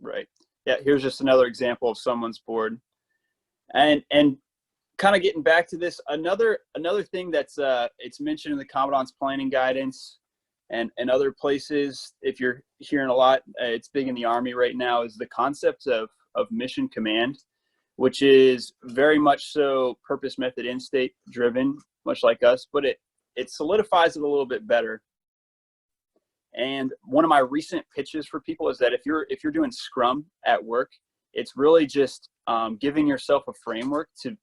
right? Yeah, here's just another example of someone's board. And kind of getting back to this, another thing that's it's mentioned in the Commandant's planning guidance and other places, if you're hearing a lot, it's big in the Army right now, is the concept of mission command, which is very much so purpose, method, end state driven, much like us, but it solidifies it a little bit better. And one of my recent pitches for people is that if you're doing Scrum at work, it's really just giving yourself a framework to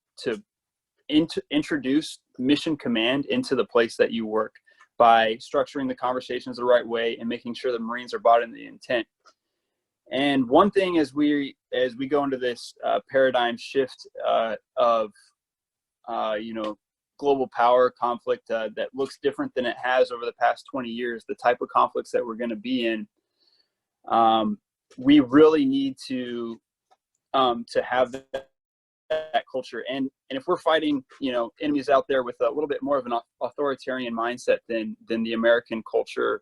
introduce mission command into the place that you work by structuring the conversations the right way and making sure the Marines are bought in the intent. And one thing as we go into this paradigm shift of global power conflict that looks different than it has over the past 20 years, the type of conflicts that we're going to be in, we really need to have that culture. And if we're fighting, enemies out there with a little bit more of an authoritarian mindset than the American culture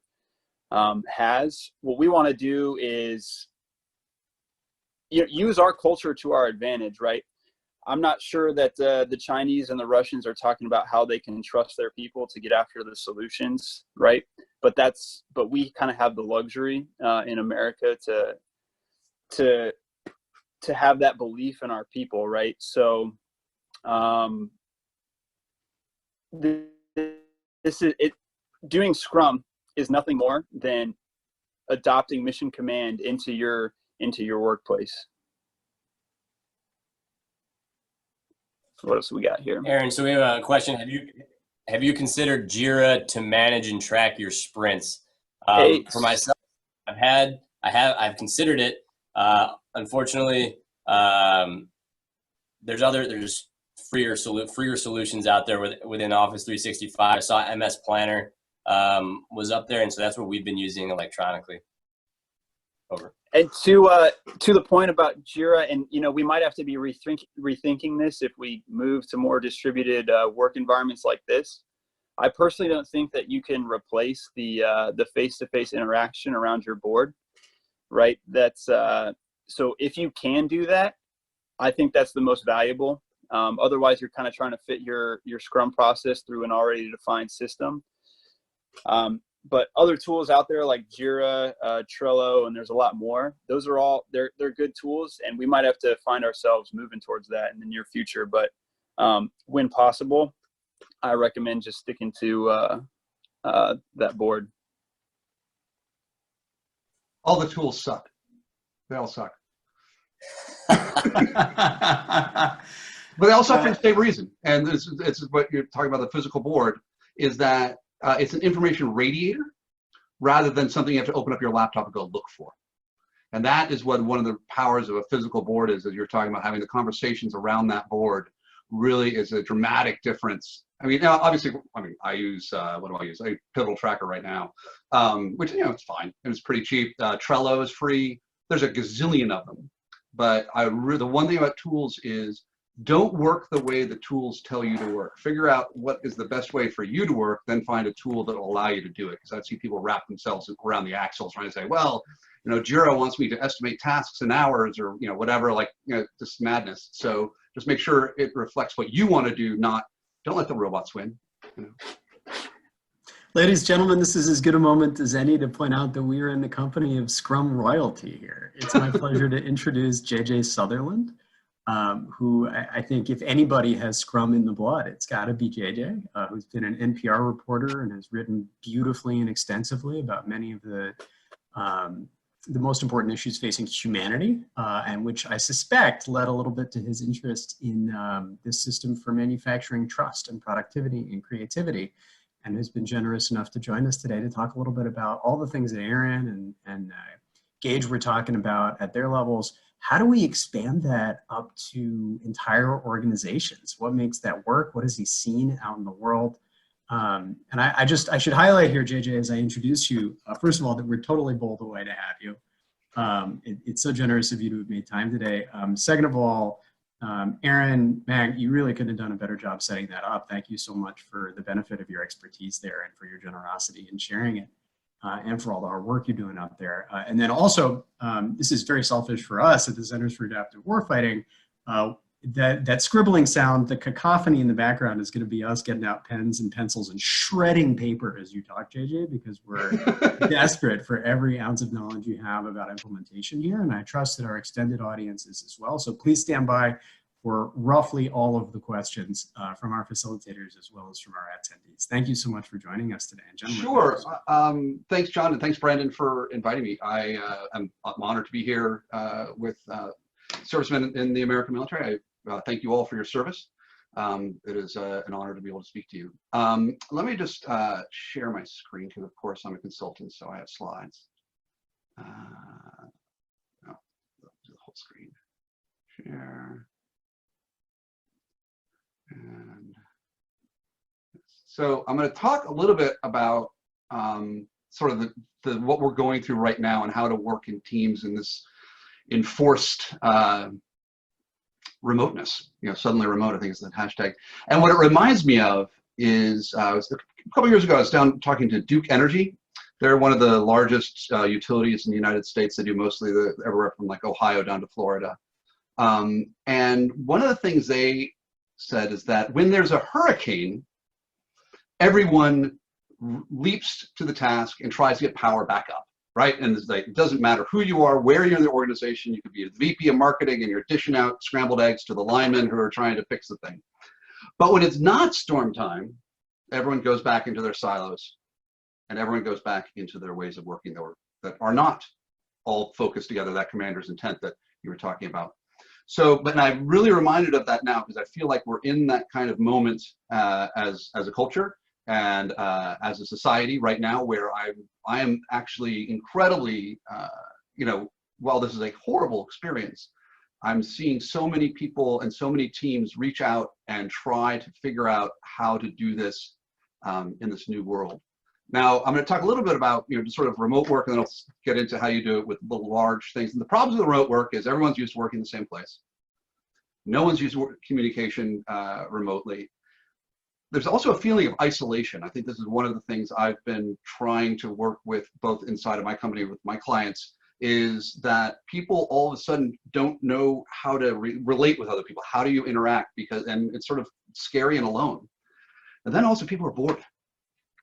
has, what we want to do is use our culture to our advantage, right? I'm not sure that the Chinese and the Russians are talking about how they can trust their people to get after the solutions, right? But we kind of have the luxury in America to have that belief in our people, right? So doing Scrum is nothing more than adopting mission command into your workplace. What else we got here? Aaron, so we have a question. Have you considered Jira to manage and track your sprints? For myself, I've considered it. Unfortunately, there's freer solutions out there within Office 365. I saw MS Planner was up there, and so that's what we've been using electronically. Over. And to the point about Jira, and we might have to be rethinking this if we move to more distributed work environments like this. I personally don't think that you can replace the face-to-face interaction around your board, right? That's so if you can do that, I think that's the most valuable. Otherwise, you're kind of trying to fit your Scrum process through an already defined system. But other tools out there like Jira, Trello, and there's a lot more. Those are all they're good tools, and we might have to find ourselves moving towards that in the near future. But when possible, I recommend just sticking to that board. All the tools suck. They all suck. But they all suck for the same reason. And this is what you're talking about, the physical board, is that it's an information radiator rather than something you have to open up your laptop and go look for. And that is what one of the powers of a physical board is, as you're talking about having the conversations around that board really is a dramatic difference. I mean, now obviously, I use, what do I use? I use Pivotal Tracker right now, which, it's fine. And it's pretty cheap. Trello is free. There's a gazillion of them. But the one thing about tools is don't work the way the tools tell you to work. Figure out what is the best way for you to work, then find a tool that will allow you to do it. Because I see people wrap themselves around the axle trying to say, well, Jira wants me to estimate tasks in hours or, whatever, this madness. So just make sure it reflects what you want to do, don't let the robots win. Ladies and gentlemen, this is as good a moment as any to point out that we are in the company of Scrum royalty here. It's my pleasure to introduce JJ Sutherland, who I think if anybody has Scrum in the blood, it's got to be JJ, who's been an NPR reporter and has written beautifully and extensively about many of the most important issues facing humanity, and which I suspect led a little bit to his interest in this system for manufacturing trust and productivity and creativity, and has been generous enough to join us today to talk a little bit about all the things that Aaron and Gage were talking about at their levels. How do we expand that up to entire organizations? What makes that work? What has he seen out in the world? And I should highlight here, JJ, as I introduce you, first of all, that we're totally bowled away to have you. It's so generous of you to have made time today. Second of all, Aaron, Mag, you really couldn't have done a better job setting that up. Thank you so much for the benefit of your expertise there and for your generosity in sharing it. and for all the hard work you're doing out there. And then also, this is very selfish for us at the Centers for Adaptive Warfighting. That scribbling sound, the cacophony in the background is going to be us getting out pens and pencils and shredding paper as you talk, JJ, because we're desperate for every ounce of knowledge you have about implementation here. And I trust that our extended audience is as well. So please stand by for roughly all of the questions from our facilitators as well as from our attendees. Thank you so much for joining us today. And gentlemen, sure. Thanks, John, and thanks, Brandon, for inviting me. I'm honored to be here with servicemen in the American military. I thank you all for your service. It is an honor to be able to speak to you. Let me just share my screen because, of course, I'm a consultant, so I have slides. No, do the whole screen. Share. And so I'm going to talk a little bit about sort of what we're going through right now and how to work in teams in this enforced remoteness. Suddenly remote, I think is the hashtag. And what it reminds me of is a couple years ago, I was down talking to Duke Energy. They're one of the largest utilities in the United States. They do mostly everywhere from like Ohio down to Florida. And one of the things they said is that when there's a hurricane, everyone leaps to the task and tries to get power back up, right? And it's like, it doesn't matter who you are, where you're in the organization. You could be the VP of marketing and you're dishing out scrambled eggs to the linemen who are trying to fix the thing. But when it's not storm time, everyone goes back into their silos and everyone goes back into their ways of working that are not all focused together, that commander's intent that you were talking about. So, but I'm really reminded of that now because I feel like we're in that kind of moment as a culture and as a society right now, where I am actually incredibly, while this is a horrible experience, I'm seeing so many people and so many teams reach out and try to figure out how to do this in this new world. Now, I'm going to talk a little bit about, just sort of remote work, and then I'll get into how you do it with little large things. And the problems with remote work is everyone's used to working in the same place. No one's used to communication remotely. There's also a feeling of isolation. I think this is one of the things I've been trying to work with both inside of my company with my clients, is that people all of a sudden don't know how to relate with other people. How do you interact? And it's sort of scary and alone. And then also people are bored.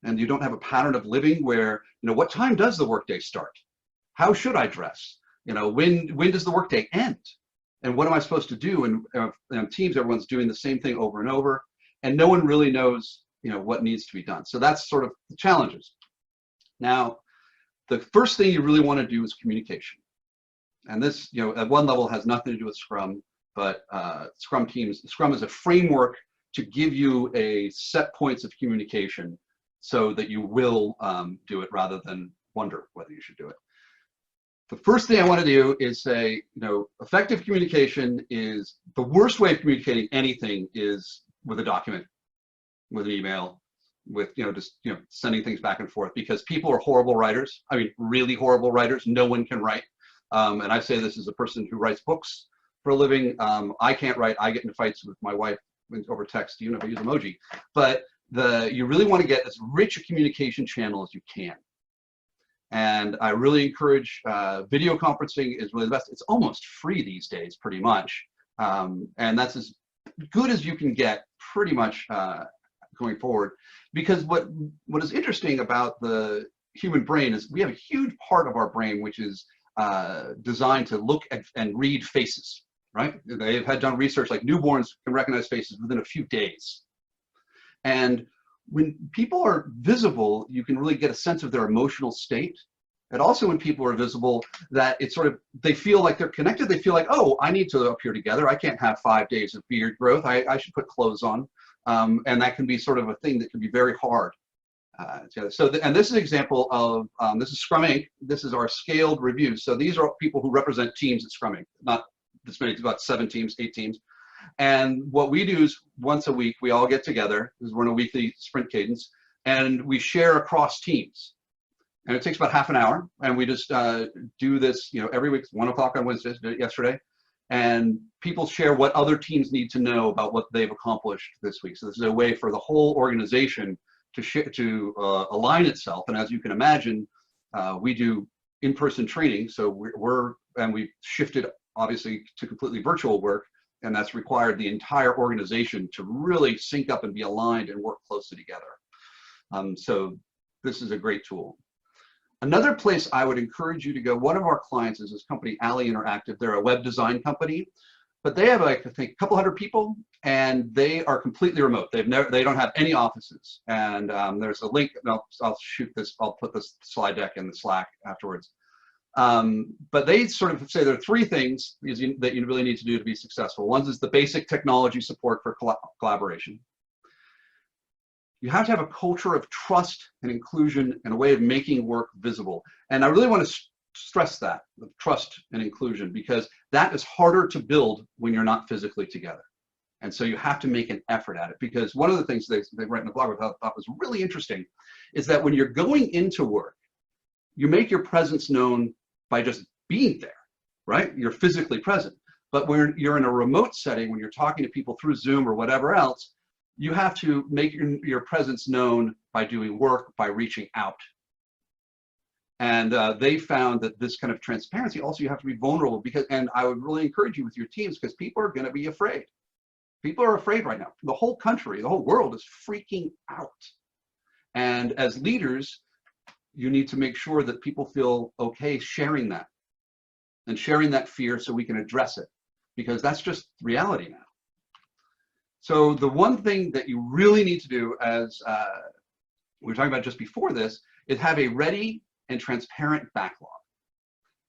And you don't have a pattern of living where, what time does the workday start? How should I dress? When does the workday end? And what am I supposed to do? And teams, everyone's doing the same thing over and over, and no one really knows, what needs to be done. So that's sort of the challenges. Now, the first thing you really want to do is communication. And this, at one level has nothing to do with Scrum, but Scrum is a framework to give you a set points of communication so that you will do it rather than wonder whether you should do it. The first thing I want to do is say, effective communication is the worst way of communicating anything is with a document, with an email, with, sending things back and forth, because people are horrible writers. I mean, really horrible writers. No one can write. And I say this as a person who writes books for a living. I can't write. I get into fights with my wife over text, if I use emoji. But you really want to get as rich a communication channel as you can. And I really encourage video conferencing is really the best. It's almost free these days, pretty much. And that's as good as you can get pretty much going forward. Because what is interesting about the human brain is we have a huge part of our brain which is designed to look at and read faces, right? They've done research like newborns can recognize faces within a few days. And when people are visible, you can really get a sense of their emotional state. And also when people are visible, that it's sort of, they feel like they're connected. They feel like, oh, I need to appear together. I can't have 5 days of beard growth. I should put clothes on. And that can be sort of a thing that can be very hard. And this is an example of, this is Scrum Inc. This is our scaled review. So these are people who represent teams at Scrum Inc. Not this many, it's about 7 teams, 8 teams. And what we do is once a week, we all get together, because we're in a weekly sprint cadence, and we share across teams. And it takes about half an hour, and we just do this, every week, 1 o'clock on Wednesdays, yesterday, and people share what other teams need to know about what they've accomplished this week. So this is a way for the whole organization to align itself. And as you can imagine, we do in-person training, so we've shifted obviously to completely virtual work, and that's required the entire organization to really sync up and be aligned and work closely together. So this is a great tool. Another place I would encourage you to go, one of our clients is this company, Ally Interactive. They're a web design company, but they have like, I think, a couple hundred people, and they are completely remote. They don't have any offices. And there's a link, I'll shoot this, I'll put this slide deck in the Slack afterwards. But they sort of say there are three things that you really need to do to be successful. One is the basic technology support for collaboration. You have to have a culture of trust and inclusion and a way of making work visible. And I really want to stress that, the trust and inclusion, because that is harder to build when you're not physically together. And so you have to make an effort at it, because one of the things they write in the blog, which I thought was really interesting, is that when you're going into work, you make your presence known by just being there, right? You're physically present. But when you're in a remote setting, when you're talking to people through Zoom or whatever else, you have to make your presence known by doing work, by reaching out. And they found that this kind of transparency, also you have to be vulnerable, because, and I would really encourage you with your teams, because people are going to be afraid. People are afraid right now. The whole country, the whole world is freaking out. And as leaders, you need to make sure that people feel okay sharing that and sharing that fear so we can address it, because that's just reality now. So the one thing that you really need to do, as we were talking about just before this, is have a ready and transparent backlog.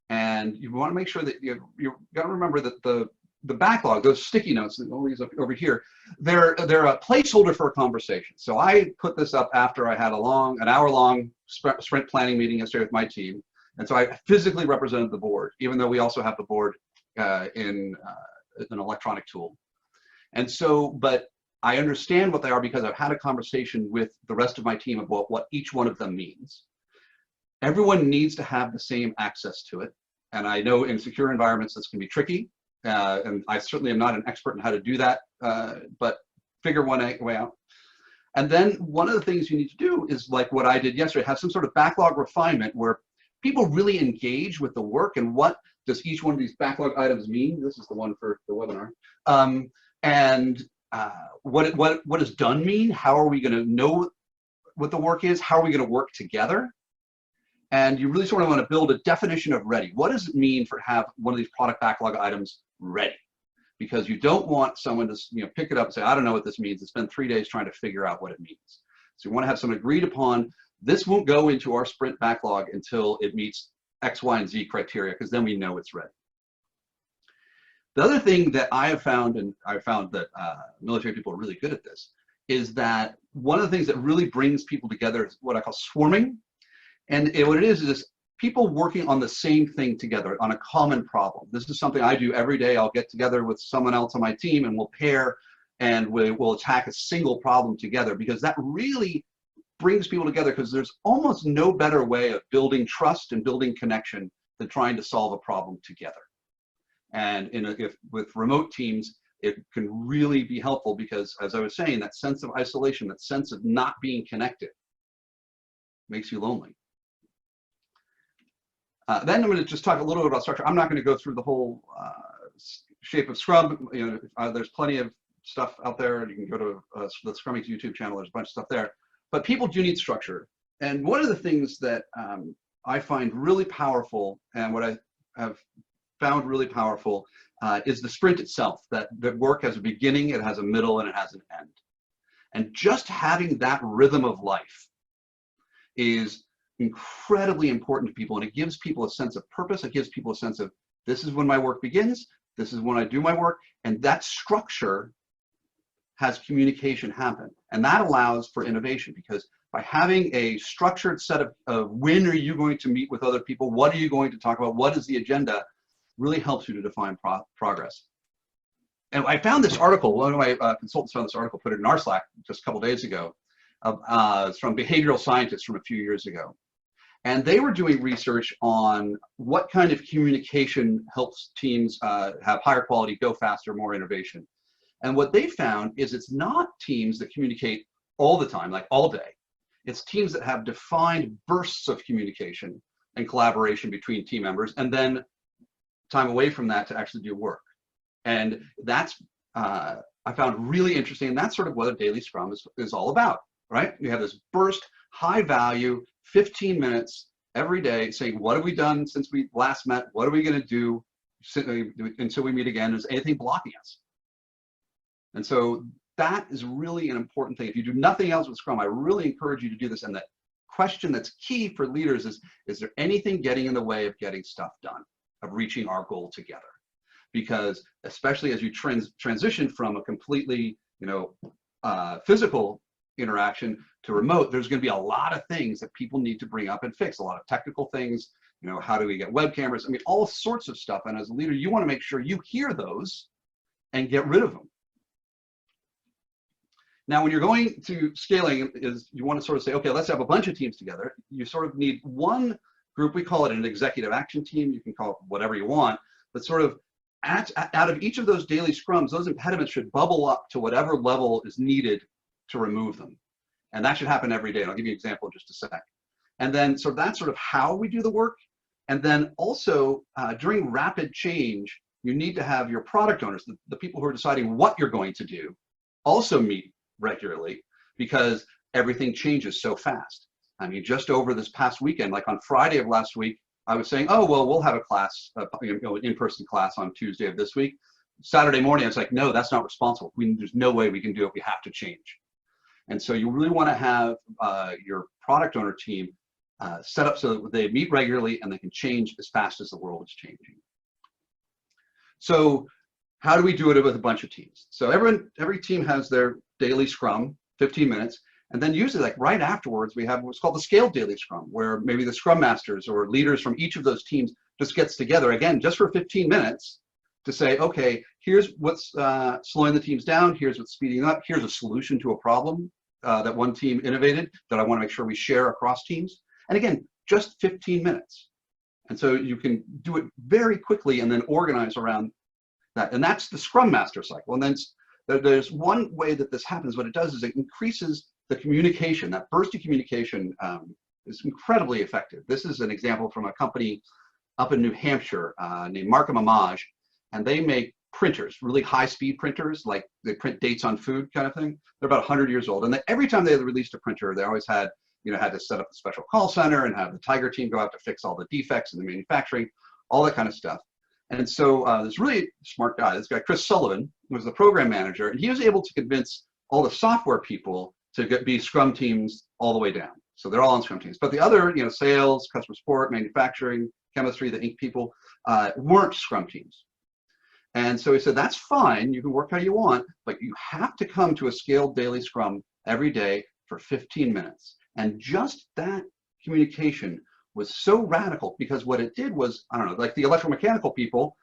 And you want to make sure that you've got to remember that the backlog, those sticky notes, all these up over here, they're a placeholder for a conversation. So I put this up after I had an hour-long sprint planning meeting yesterday with my team. And so I physically represented the board, even though we also have the board in an electronic tool. And so, but I understand what they are because I've had a conversation with the rest of my team about what each one of them means. Everyone needs to have the same access to it. And I know in secure environments, this can be tricky. And I certainly am not an expert in how to do that, but figure one way out. And then one of the things you need to do is like what I did yesterday, have some sort of backlog refinement where people really engage with the work and what does each one of these backlog items mean. This is the one for the webinar. And what does done mean? How are we going to know what the work is? How are we going to work together? And you really sort of want to build a definition of ready. What does it mean for have one of these product backlog items ready? Because you don't want someone to pick it up and say, I don't know what this means. It's been 3 days trying to figure out what it means. So you want to have some agreed upon, this won't go into our sprint backlog until it meets X, Y, and Z criteria, because then we know it's ready. The other thing that I have found, and I found that military people are really good at this, is that one of the things that really brings people together is what I call swarming. And what it is people working on the same thing together on a common problem. This is something I do every day. I'll get together with someone else on my team and we'll pair and we'll attack a single problem together, because that really brings people together, because there's almost no better way of building trust and building connection than trying to solve a problem together. And with remote teams, it can really be helpful, because as I was saying, that sense of isolation, that sense of not being connected makes you lonely. Then I'm going to just talk a little bit about structure. I'm not going to go through the whole shape of Scrum. There's plenty of stuff out there. You can go to the Scrumming's YouTube channel. There's a bunch of stuff there. But people do need structure. And one of the things that I find really powerful, and what I have found really powerful, is the sprint itself. That work has a beginning, it has a middle, and it has an end. And just having that rhythm of life is incredibly important to people, and it gives people a sense of purpose. It gives people a sense of, this is when my work begins, this is when I do my work, and that structure has communication happen. And that allows for innovation, because by having a structured set of when are you going to meet with other people, what are you going to talk about, what is the agenda, really helps you to define progress. And I found this article, one of my consultants found this article, put it in our Slack just a couple days ago. It's from behavioral scientists from a few years ago. And they were doing research on what kind of communication helps teams have higher quality, go faster, more innovation. And what they found is it's not teams that communicate all the time, like all day. It's teams that have defined bursts of communication and collaboration between team members, and then time away from that to actually do work. And that's, I found really interesting, and that's sort of what a daily Scrum is all about, right? You have this burst, high value, 15 minutes every day saying, what have we done since we last met? What are we going to do until we meet again? Is anything blocking us? And so that is really an important thing. If you do nothing else with Scrum, I really encourage you to do this. And the question that's key for leaders is there anything getting in the way of getting stuff done, of reaching our goal together? Because especially as you transition from a completely, physical interaction to remote, there's going to be a lot of things that people need to bring up and fix, a lot of technical things. How do we get web cameras? I mean, all sorts of stuff. And as a leader, you want to make sure you hear those and get rid of them. Now, when you're going to scaling, you want to sort of say, okay, let's have a bunch of teams together. You sort of need one group. We call it an executive action team. You can call it whatever you want, but sort of out of each of those daily Scrums, those impediments should bubble up to whatever level is needed to remove them. And that should happen every day. And I'll give you an example in just a sec. And then, so that's sort of how we do the work. And then also during rapid change, you need to have your product owners, the people who are deciding what you're going to do, also meet regularly, because everything changes so fast. I mean, just over this past weekend, like on Friday of last week, I was saying, oh, well, we'll have a class, an in-person class on Tuesday of this week. Saturday morning, I was like, no, that's not responsible. There's no way we can do it. We have to change. And so you really want to have your product owner team set up so that they meet regularly and they can change as fast as the world is changing. So how do we do it with a bunch of teams? So every team has their daily Scrum, 15 minutes. And then usually like right afterwards, we have what's called the scaled daily Scrum, where maybe the Scrum Masters or leaders from each of those teams just gets together again, just for 15 minutes to say, okay, here's what's slowing the teams down. Here's what's speeding up. Here's a solution to a problem that one team innovated that I want to make sure we share across teams. And again, just 15 minutes. And so you can do it very quickly and then organize around that. And that's the Scrum Master cycle. And then there's one way that this happens. What it does is it increases the communication. That bursty communication is incredibly effective. This is an example from a company up in New Hampshire named Markham Amage, and they make printers, really high-speed printers, like they print dates on food kind of thing. They're about 100 years old, and every time they released a printer, they always had to set up a special call center and have the Tiger team go out to fix all the defects in the manufacturing, all that kind of stuff. And so this really smart guy, this guy Chris Sullivan, was the program manager, and he was able to convince all the software people to be Scrum teams all the way down. So they're all on Scrum teams. But the other, sales, customer support, manufacturing, chemistry, the ink people, weren't Scrum teams. And so he said, that's fine, you can work how you want, but you have to come to a scaled daily Scrum every day for 15 minutes. And just that communication was so radical, because what it did was, I don't know, like the electromechanical people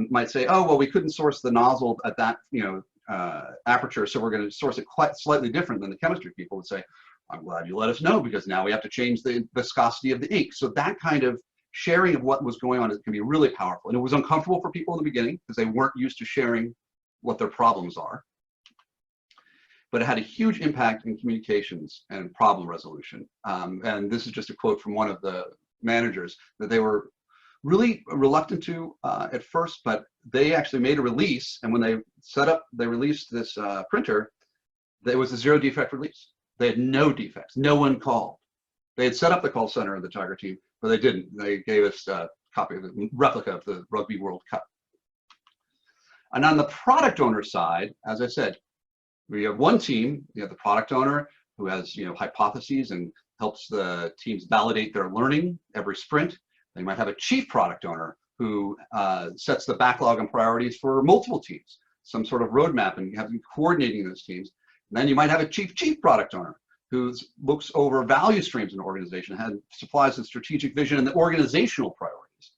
might say, oh, well, we couldn't source the nozzle at that, aperture, so we're going to source it quite slightly different than the chemistry people would say. I'm glad you let us know, because now we have to change the viscosity of the ink. So that kind of sharing of what was going on can be really powerful. And it was uncomfortable for people in the beginning because they weren't used to sharing what their problems are. But it had a huge impact in communications and problem resolution. And this is just a quote from one of the managers, that they were really reluctant to at first, but they actually made a release. And when they released this printer, there was a zero defect release. They had no defects. No one called. They had set up the call center of the Tiger team, but they didn't. They gave us a copy of the replica of the Rugby World Cup. And on the product owner side, as I said, we have one team. You have the product owner who has hypotheses and helps the teams validate their learning every sprint. They might have a chief product owner who sets the backlog and priorities for multiple teams, some sort of roadmap, and you have them coordinating those teams. And then you might have a chief product owner who looks over value streams in an organization, supplies the strategic vision and the organizational priorities.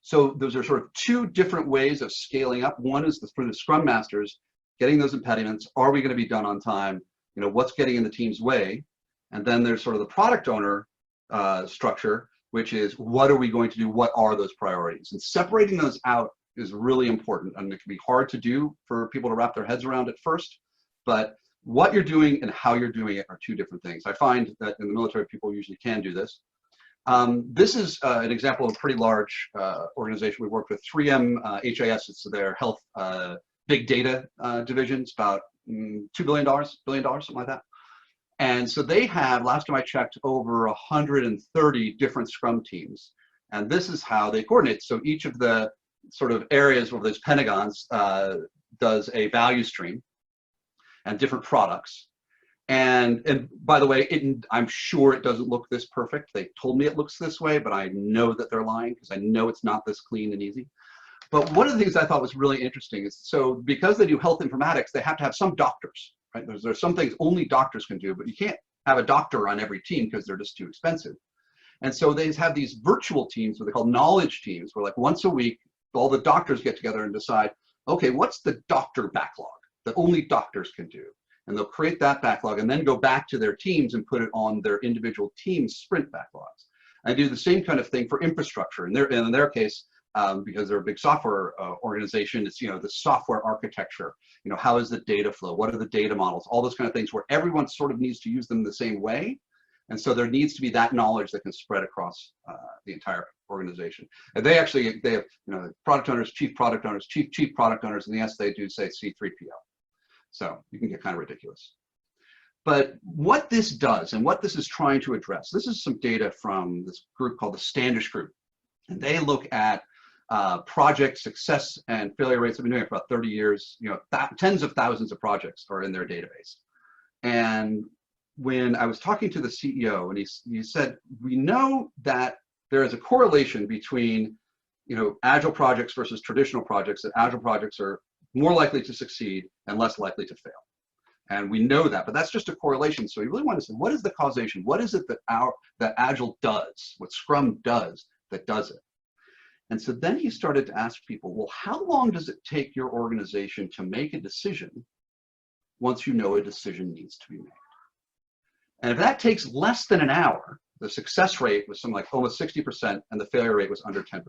So those are sort of two different ways of scaling up. One is for the Scrum Masters, getting those impediments. Are we going to be done on time? What's getting in the team's way? And then there's sort of the product owner structure, which is what are we going to do? What are those priorities? And separating those out is really important. And it can be hard to do for people to wrap their heads around at first, but what you're doing and how you're doing it are two different things. I find that in the military, people usually can do this. This is an example of a pretty large organization. We worked with 3M HIS. It's their health big data division. It's about $2 billion, something like that. And so they have, last time I checked, over 130 different Scrum teams. And this is how they coordinate. So each of the sort of areas of those pentagons does a value stream and different products. And by the way, I'm sure it doesn't look this perfect. They told me it looks this way, but I know that they're lying because I know it's not this clean and easy. But one of the things I thought was really interesting is, so because they do health informatics, they have to have some doctors, right? There's some things only doctors can do, but you can't have a doctor on every team because they're just too expensive. And so they have these virtual teams, what they call knowledge teams, where like once a week, all the doctors get together and decide, okay, what's the doctor backlog that only doctors can do? And they'll create that backlog and then go back to their teams and put it on their individual team sprint backlogs. I do the same kind of thing for infrastructure. In their case, because they're a big software organization, it's, the software architecture, how is the data flow? What are the data models? All those kind of things where everyone sort of needs to use them the same way. And so there needs to be that knowledge that can spread across the entire organization. And they have, product owners, chief product owners, chief product owners, and yes, they do say C3PO. So you can get kind of ridiculous. But what this does and what this is trying to address, this is some data from this group called the Standish Group. And they look at project success and failure rates. I've been doing it for about 30 years. Tens of thousands of projects are in their database. And when I was talking to the CEO, and he said, we know that there is a correlation between, agile projects versus traditional projects, that agile projects are more likely to succeed and less likely to fail. And we know that, but that's just a correlation. So we really want to say, what is the causation? What is it that Agile does, what Scrum does that does it? And so then he started to ask people, well, how long does it take your organization to make a decision once you know a decision needs to be made? And if that takes less than an hour, the success rate was something like almost 60% and the failure rate was under 10%.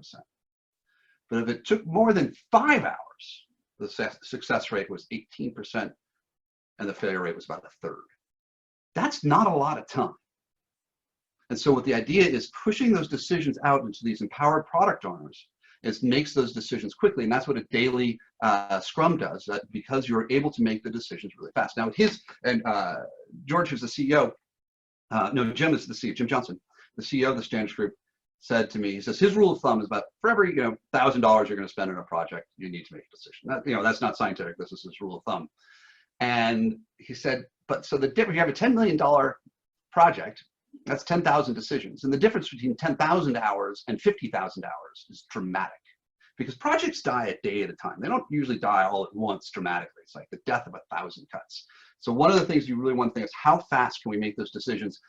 But if it took more than 5 hours, the success rate was 18% and the failure rate was about a third. That's not a lot of time. And so what the idea is, pushing those decisions out into these empowered product owners, makes those decisions quickly. And that's what a daily Scrum does, that because you're able to make the decisions really fast. Now George, who's the CEO, Jim is the CEO, Jim Johnson, the CEO of the Standish Group, said to me, he says his rule of thumb is about for every $1,000 you're going to spend on a project, you need to make a decision. That's not scientific. This is his rule of thumb. And he said, but so the difference, you have a $10 million project, that's 10,000 decisions. And the difference between 10,000 hours and 50,000 hours is dramatic, because projects die a day at a time. They don't usually die all at once dramatically. It's like the death of 1,000 cuts. So one of the things you really want to think is, how fast can we make those decisions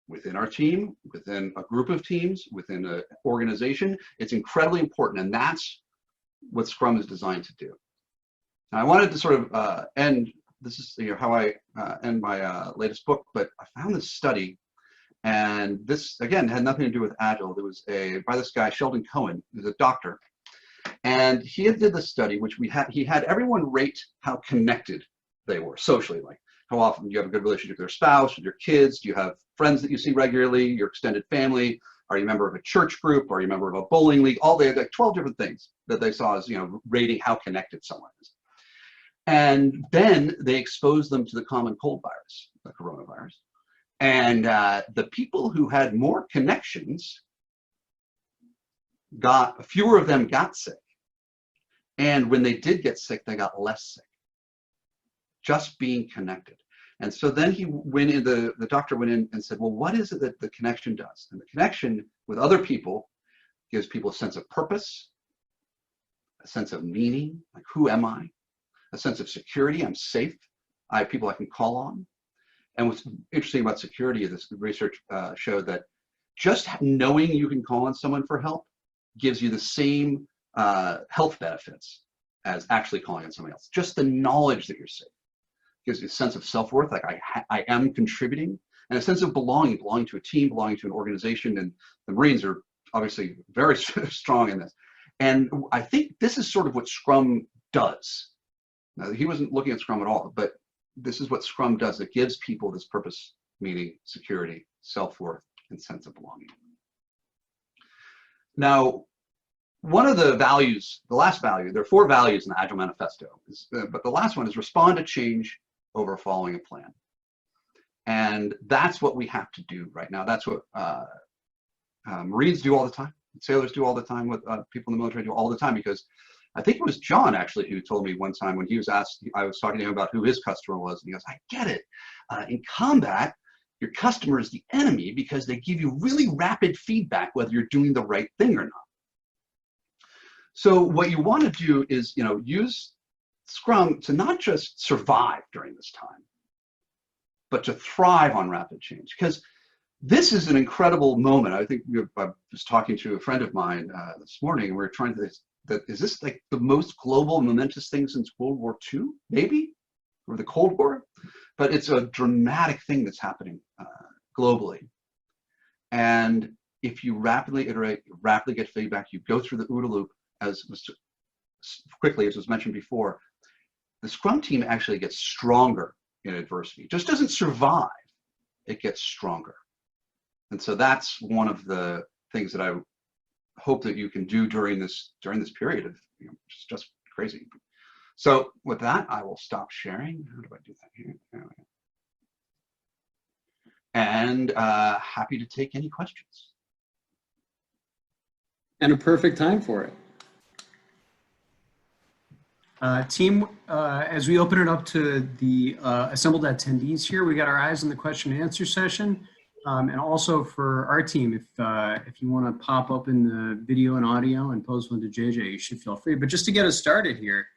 within our team, within a group of teams, within an organization? It's incredibly important, and that's what Scrum is designed to do. Now, I wanted to sort of end, this is how I end my latest book, but I found this study, and this, again, had nothing to do with Agile. There was by this guy, Sheldon Cohen, who's a doctor, and he did this study, which he had everyone rate how connected they were socially, like how often do you have a good relationship with your spouse, with your kids, do you have friends that you see regularly, your extended family, are you a member of a church group, are you a member of a bowling league? All they had like 12 different things that they saw as, rating how connected someone is. And then they exposed them to the common cold virus, the coronavirus. And the people who had more connections fewer of them got sick. And when they did get sick, they got less sick, just being connected. And so then the doctor went in and said, well, what is it that the connection does? And the connection with other people gives people a sense of purpose, a sense of meaning, like who am I? A sense of security, I'm safe, I have people I can call on. And what's interesting about security, this research showed that just knowing you can call on someone for help gives you the same health benefits as actually calling on somebody else. Just the knowledge that you're safe gives you a sense of self-worth, like I am contributing, and a sense of belonging to a team, belonging to an organization. And the Marines are obviously very strong in this. And I think this is sort of what Scrum does. Now, he wasn't looking at Scrum at all, but this is what Scrum does. It gives people this purpose, meaning, security, self-worth, and sense of belonging. Now, one of the values, the last value, there are 4 values in the Agile Manifesto, but the last one is respond to change over following a plan. And that's what we have to do right now. That's what Marines do all the time, sailors do all the time, what people in the military do all the time, because I think it was John actually who told me one time when he was asked, I was talking to him about who his customer was, and he goes, I get it. In combat, your customer is the enemy because they give you really rapid feedback whether you're doing the right thing or not. So what you want to do is, use Scrum to not just survive during this time, but to thrive on rapid change. Because this is an incredible moment. I think I was talking to a friend of mine this morning, and we were trying to, is this like the most global momentous thing since World War II, maybe? Or the Cold War? But it's a dramatic thing that's happening globally. And if you rapidly iterate, you rapidly get feedback, you go through the OODA loop, as was mentioned before, the Scrum team actually gets stronger in adversity. It just doesn't survive, it gets stronger. And so that's one of the things that I hope that you can do during this period of, just crazy. So with that, I will stop sharing. How do I do that here? And happy to take any questions. And a perfect time for it. Team, as we open it up to the assembled attendees here, we got our eyes on the question and answer session. And also for our team, if you want to pop open the video and audio and pose one to JJ, you should feel free. But just to get us started here,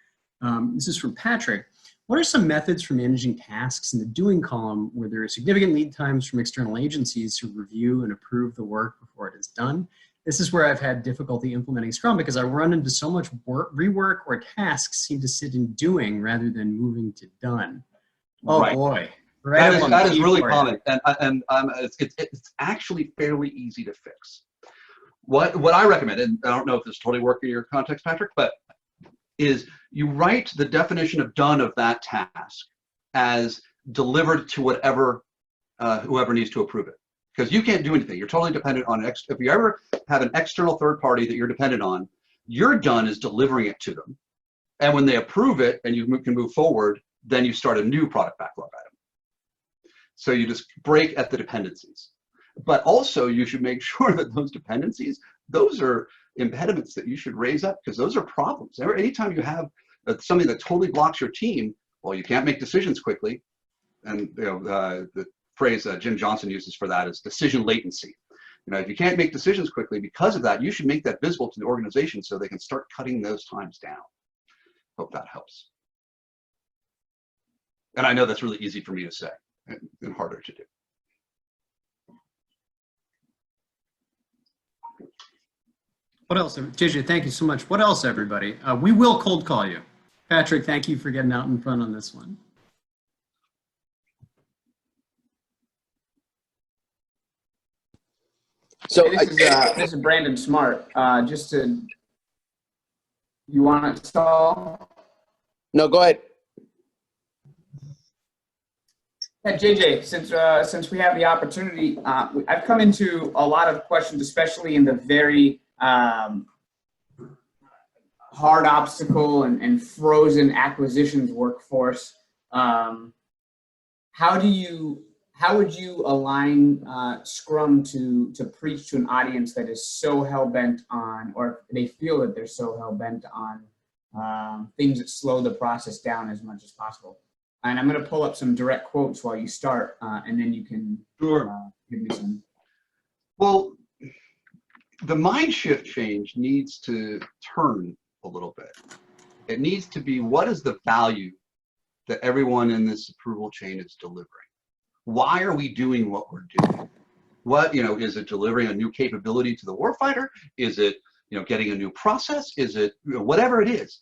this is from Patrick. What are some methods for managing tasks in the doing column where there are significant lead times from external agencies to review and approve the work before it is done? This is where I've had difficulty implementing Scrum because I run into so much rework or tasks seem to sit in doing rather than moving to done. Oh right. Boy. Right, that is really common, and it's actually fairly easy to fix. What I recommend, and I don't know if this totally works in your context, Patrick, but is you write the definition of done of that task as delivered to whatever whoever needs to approve it, because you can't do anything. You're totally dependent on if you ever have an external third party that you're dependent on, your done is delivering it to them, and when they approve it and you can move forward, then you start a new product backlog item. So you just break at the dependencies. But also you should make sure that those dependencies, those are impediments that you should raise up because those are problems. Anytime you have something that totally blocks your team, well, you can't make decisions quickly. And the phrase Jim Johnson uses for that is decision latency. If you can't make decisions quickly because of that, you should make that visible to the organization so they can start cutting those times down. Hope that helps. And I know that's really easy for me to say and harder to do. What else? JJ, thank you so much. What else, everybody? We will cold call you. Patrick, thank you for getting out in front on this one. So this is Brandon Smart. You want to stall? No, go ahead. Yeah, JJ, since we have the opportunity, I've come into a lot of questions, especially in the very hard obstacle and frozen acquisitions workforce. How would you align Scrum to preach to an audience that is so hell-bent on, or they feel that they're so hell-bent on things that slow the process down as much as possible? And I'm going to pull up some direct quotes while you start, and then you can give me some. Well, the mind shift change needs to turn a little bit. It needs to be, what is the value that everyone in this approval chain is delivering? Why are we doing what we're doing? What, is it delivering a new capability to the warfighter? Is it, getting a new process? Is it, whatever it is?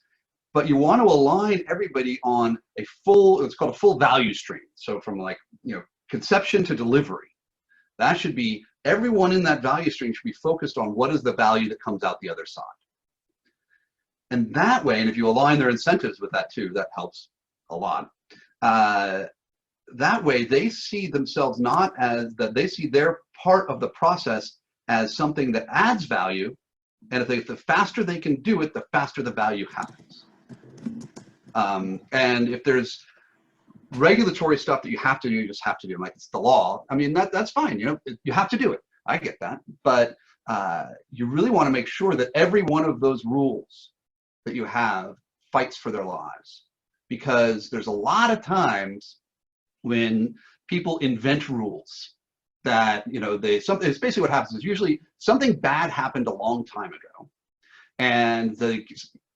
But you want to align everybody on a full, it's called a full value stream. So from conception to delivery, that should be, everyone in that value stream should be focused on what is the value that comes out the other side. And that way, and if you align their incentives with that too, that helps a lot. That way they see themselves not as, that they see their part of the process as something that adds value And if the faster they can do it, the faster the value happens. And if there's regulatory stuff that you have to do, you just have to do, like it's the law. I mean, that's fine. You know, you have to do it. I get that. But you really want to make sure that every one of those rules that you have fights for their lives, because there's a lot of times when people invent rules that, you know, it's basically what happens is usually something bad happened a long time ago, and they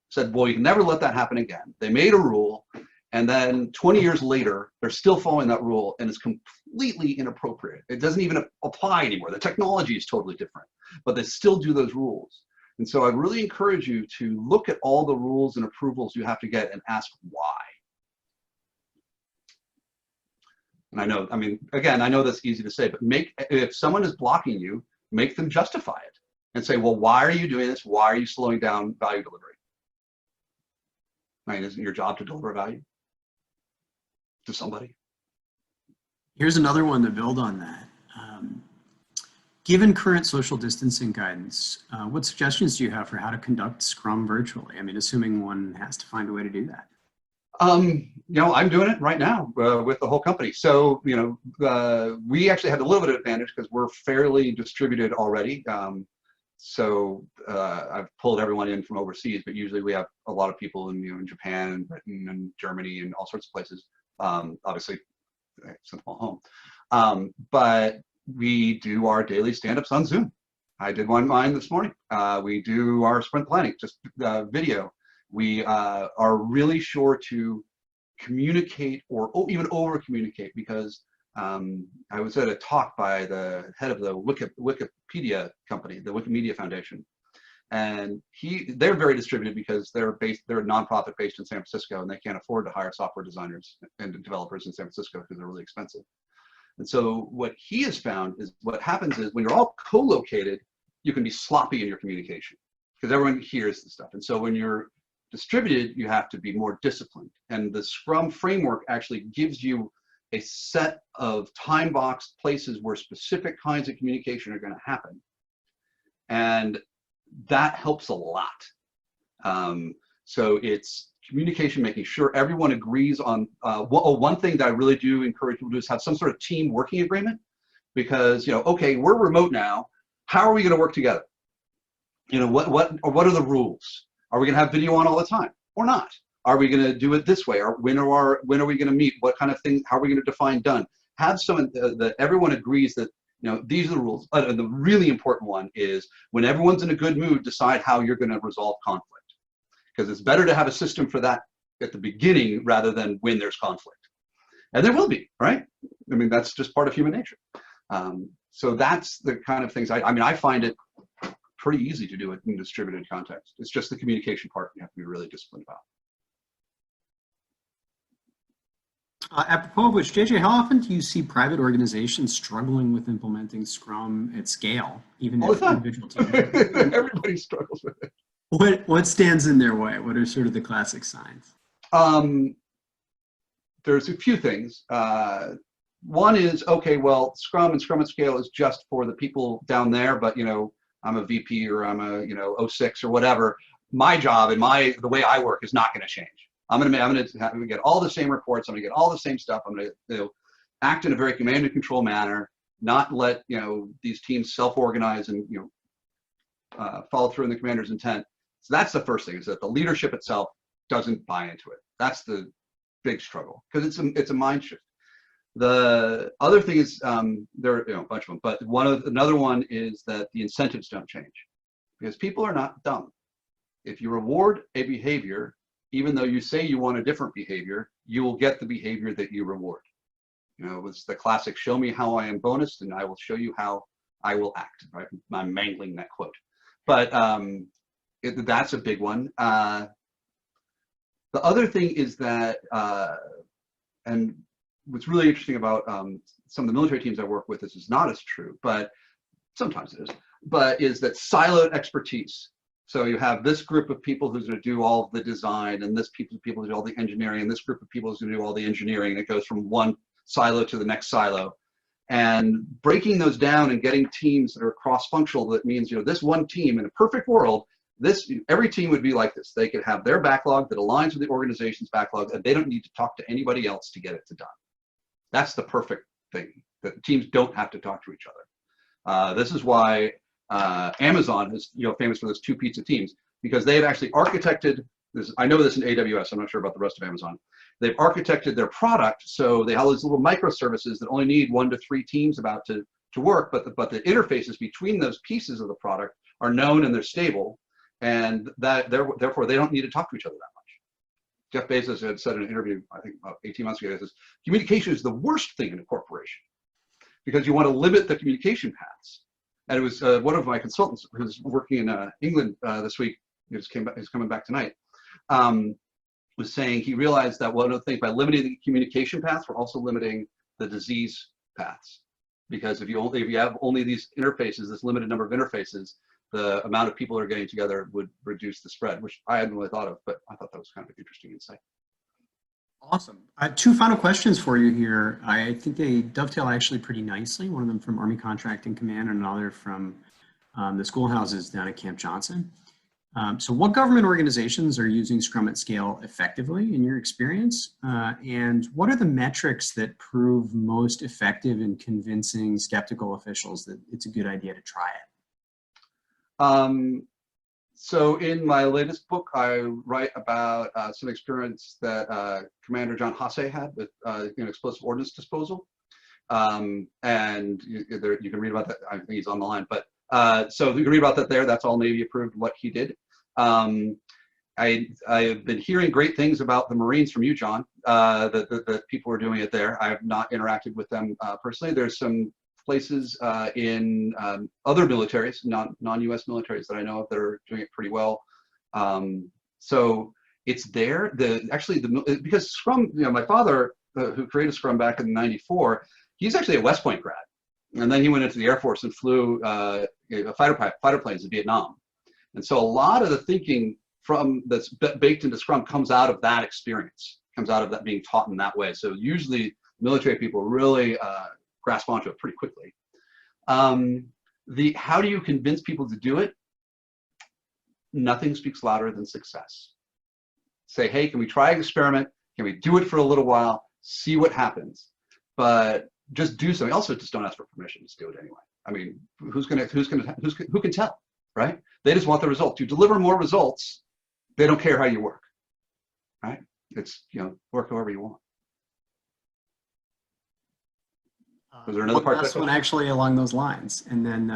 said, well, you can never let that happen again. They made a rule, and then 20 years later, they're still following that rule, and it's completely inappropriate. It doesn't even apply anymore. The technology is totally different, but they still do those rules. And so I'd really encourage you to look at all the rules and approvals you have to get and ask why. And I know, I mean, again, I know that's easy to say, but if someone is blocking you, make them justify it and say, well, why are you doing this? Why are you slowing down value delivery? I mean, isn't your job to deliver value to somebody? Here's another one to build on that. Given current social distancing guidance, what suggestions do you have for how to conduct Scrum virtually? I mean, assuming one has to find a way to do that. You know, I'm doing it right now with the whole company. So, you know, we actually had a little bit of advantage because we're fairly distributed already. I've pulled everyone in from overseas, but usually we have a lot of people in, you know, in Japan and Britain and Germany and all sorts of places. Obviously, sent them all home. But we do our daily stand-ups on Zoom. I did one this morning. We do our sprint planning, just video. We are really sure to communicate or even over-communicate, because I was at a talk by the head of the Wikipedia company, the Wikimedia Foundation, and they're very distributed because they're a nonprofit based in San Francisco, and they can't afford to hire software designers and developers in San Francisco because they're really expensive. And so what he has found is what happens is when you're all co-located, you can be sloppy in your communication because everyone hears the stuff. And so when you're distributed, you have to be more disciplined. And the Scrum framework actually gives you a set of time-boxed places where specific kinds of communication are going to happen. And that helps a lot. So it's communication, making sure everyone agrees on, one thing that I really do encourage people to do is have some sort of team working agreement, because, you know, okay, we're remote now. How are we going to work together? You know, what are the rules? Are we going to have video on all the time or not? Are we going to do it this way? Or when are we going to meet? What kind of thing? How are we going to define done? Have some that everyone agrees that, you know, these are the rules. The really important one is when everyone's in a good mood, decide how you're going to resolve conflict. Because it's better to have a system for that at the beginning rather than when there's conflict. And there will be, right? I mean, that's just part of human nature. So that's the kind of things I mean, I find it pretty easy to do it in distributed context. It's just the communication part you have to be really disciplined about. Apropos of which, JJ, how often do you see private organizations struggling with implementing Scrum at scale, even if individual teams? Everybody struggles with it. What stands in their way? What are sort of the classic signs? There's a few things. One is, okay, well, Scrum and Scrum at scale is just for the people down there, but, you know, I'm a VP or I'm a, you know, 06 or whatever. My job and the way I work is not going to change. I'm going to get all the same reports. I'm going to get all the same stuff. I'm going to, you know, act in a very command and control manner, not let, you know, these teams self-organize and, you know, follow through in the commander's intent. So that's the first thing, is that the leadership itself doesn't buy into it. That's the big struggle, because it's a mind shift. The other thing is, there are, you know, a bunch of them, but another one is that the incentives don't change, because people are not dumb. If you reward a behavior, even though you say you want a different behavior, you will get the behavior that you reward. You know, it's the classic "show me how I am" bonus, and I will show you how I will act. Right? I'm mangling that quote, but that's a big one. The other thing is that, and what's really interesting about some of the military teams I work with, this is not as true, but sometimes it is, but is that siloed expertise. So you have this group of people who's going to do all the design, and this people who do all the engineering, and this group of people who's going to do all the engineering. It goes from one silo to the next silo. And breaking those down and getting teams that are cross-functional, that means, this one team in a perfect world, every team would be like this. They could have their backlog that aligns with the organization's backlog, and they don't need to talk to anybody else to get it done. That's the perfect thing, that teams don't have to talk to each other. This is why Amazon is famous for those 2 pizza teams, because they've actually architected this. I know this in AWS. I'm not sure about the rest of Amazon. They've architected their product so they have these little microservices that only need 1 to 3 teams about to work, but the interfaces between those pieces of the product are known and they're stable, and therefore they don't need to talk to each other that much. Jeff Bezos had said in an interview, I think about 18 months ago, he says, communication is the worst thing in a corporation because you want to limit the communication paths. And it was one of my consultants who's working in England this week, he's coming back tonight, was saying he realized that one of the things, by limiting the communication paths, we're also limiting the disease paths. Because if you have only these interfaces, this limited number of interfaces, the amount of people who are getting together would reduce the spread, which I hadn't really thought of, but I thought that was kind of an interesting insight. Awesome. 2 final questions for you here. I think they dovetail actually pretty nicely. One of them from Army Contracting Command and another from the schoolhouses down at Camp Johnson. So what government organizations are using Scrum at scale effectively in your experience? And what are the metrics that prove most effective in convincing skeptical officials that it's a good idea to try it? So in my latest book, I write about some experience that Commander John Hasse had with explosive ordnance disposal. And you can read about that. I think he's on the line, but so you can read about that there. That's all Navy approved what he did. I have been hearing great things about the Marines from you, John, that people are doing it there. I have not interacted with them personally. There's some places in other militaries, non-US militaries that I know of that are doing it pretty well. So it's there. Because Scrum, my father, who created Scrum back in '94, he's actually a West Point grad. And then he went into the Air Force and flew fighter planes in Vietnam. And so a lot of the thinking that's baked into Scrum comes out of that experience, comes out of that being taught in that way. So usually military people really grasp onto it pretty quickly. How do you convince people to do it? Nothing speaks louder than success. Say, hey, can we try an experiment? Can we do it for a little while? See what happens. But just do something. Also, just don't ask for permission. Just do it anyway. I mean, who can tell, right? They just want the result. To deliver more results, they don't care how you work, right? It's, work however you want. Was there another part? Last one actually along those lines, and then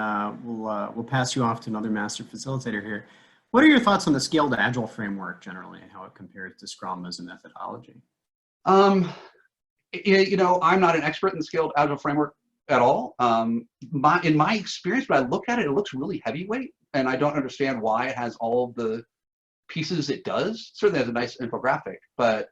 we'll pass you off to another master facilitator here. What are your thoughts on the scaled agile framework generally, and how it compares to Scrum as a methodology? I'm not an expert in the scaled agile framework at all. In my experience, when I look at it, it looks really heavyweight, and I don't understand why it has all of the pieces it does. Certainly has a nice infographic, but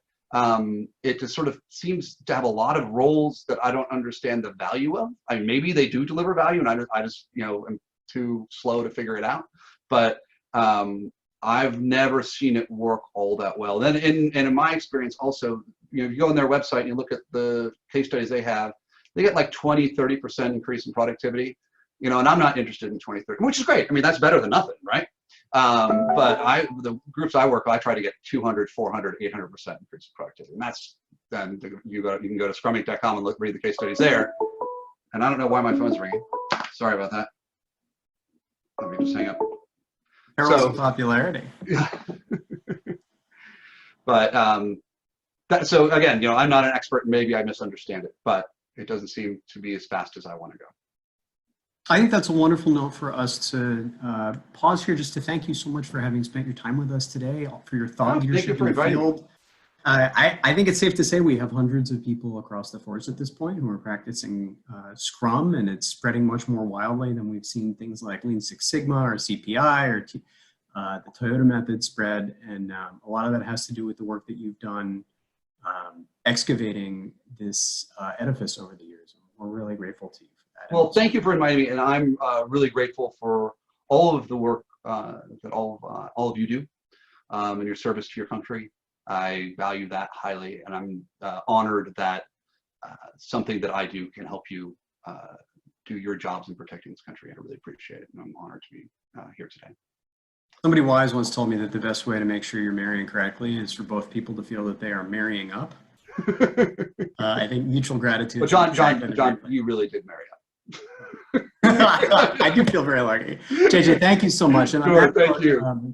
it just sort of seems to have a lot of roles that I don't understand the value of. I mean, maybe they do deliver value, and I just am too slow to figure it out. But I've never seen it work all that well. Then, in my experience, also, if you go on their website and you look at the case studies they have, they get like 20-30% increase in productivity. And I'm not interested in 20-30, which is great. I mean, that's better than nothing, right? But the groups I work with, I try to get 200, 400, 800% increase in productivity. And then you can go to scruminc.com and read the case studies there. And I don't know why my phone's ringing. Sorry about that. Let me just hang up. Of popularity. But so again, I'm not an expert, and maybe I misunderstand it, but it doesn't seem to be as fast as I want to go. I think that's a wonderful note for us to pause here, just to thank you so much for having spent your time with us today, for your thought leadership in the field. I think it's safe to say we have hundreds of people across the force at this point who are practicing Scrum, and it's spreading much more wildly than we've seen things like Lean Six Sigma or CPI or the Toyota method spread. And a lot of that has to do with the work that you've done excavating this edifice over the years. We're really grateful to you for that. Well, thank you for inviting me, and I'm really grateful for all of the work that all of you do in your service to your country. I value that highly, and I'm honored that something that I do can help you do your jobs in protecting this country. I really appreciate it, and I'm honored to be here today. Somebody wise once told me that the best way to make sure you're marrying correctly is for both people to feel that they are marrying up. I think mutual gratitude. But John, you really did marry up. I do feel very lucky. JJ, thank you so much. And sure, thank you.